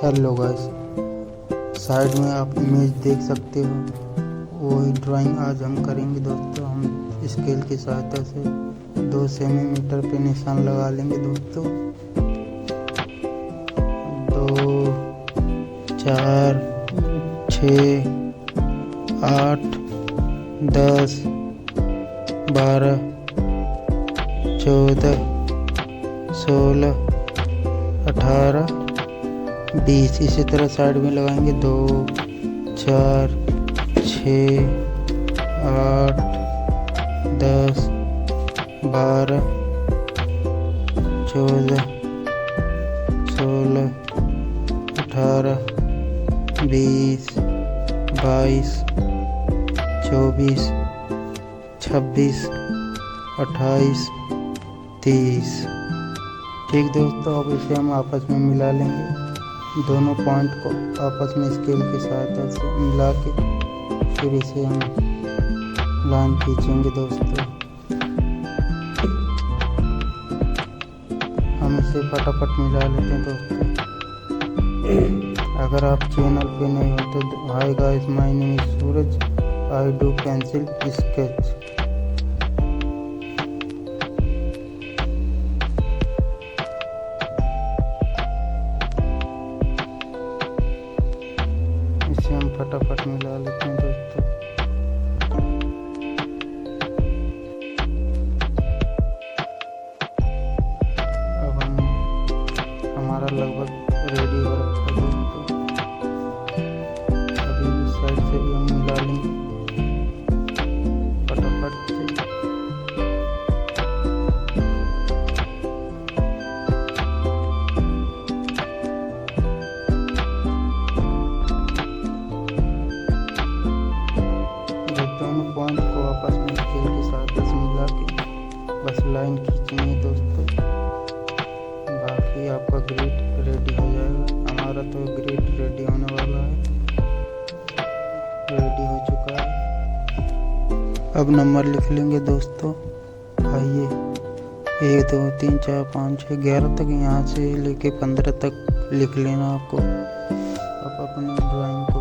Hello guys, side में आप image देख सकते हो, वही ड्राइंग आज हम करेंगे दोस्तों। हम स्केल की सहायता से 2 सेंटीमीटर पे निशान लगा लेंगे दोस्तों। 2, 4, 6, 8, 10, 12, 14, 16, 18, 20। इसी तरह साइड में लगाएंगे। 2, 4, 6, 8, 10, 12, 14, 16, 18, 20, 22, 24, 26, 28, 30। ठीक दोस्तों, अब इसे हम आपस में मिला लेंगे। दोनों पॉइंट को आपस में स्केल की सहायता से मिला के फिर इसे हम लाइन खींचेंगे दोस्तों। हम इसे फटाफट मिला लेते हैं दोस्तों। अगर आप चैनल पे नहीं हो तो hi guys, my name is Suraj, I do pencil sketch. इसे हम फटाफट मिला लेते हैं दोस्तों। अब हमारा लगभग रेडी हो रखा है दोस्तों। अभी इस साइड से भी हम मिला लेंगे फटाफट से। दोनों पॉइंट को आपस में स्केल के साथ मिला के बस लाइन खींचनी है दोस्तों। बाकी आपका ग्रिड रेडी हो जाएगा। हमारा तो ग्रिड रेडी होने वाला है, रेडी हो चुका है। अब नंबर लिख लेंगे दोस्तों। आइए, 1, 2, 3, 4, 5, 6, 11 तक, यहाँ से लेके 15 तक लिख लेना आपको। अब अपनी ड्राइंग को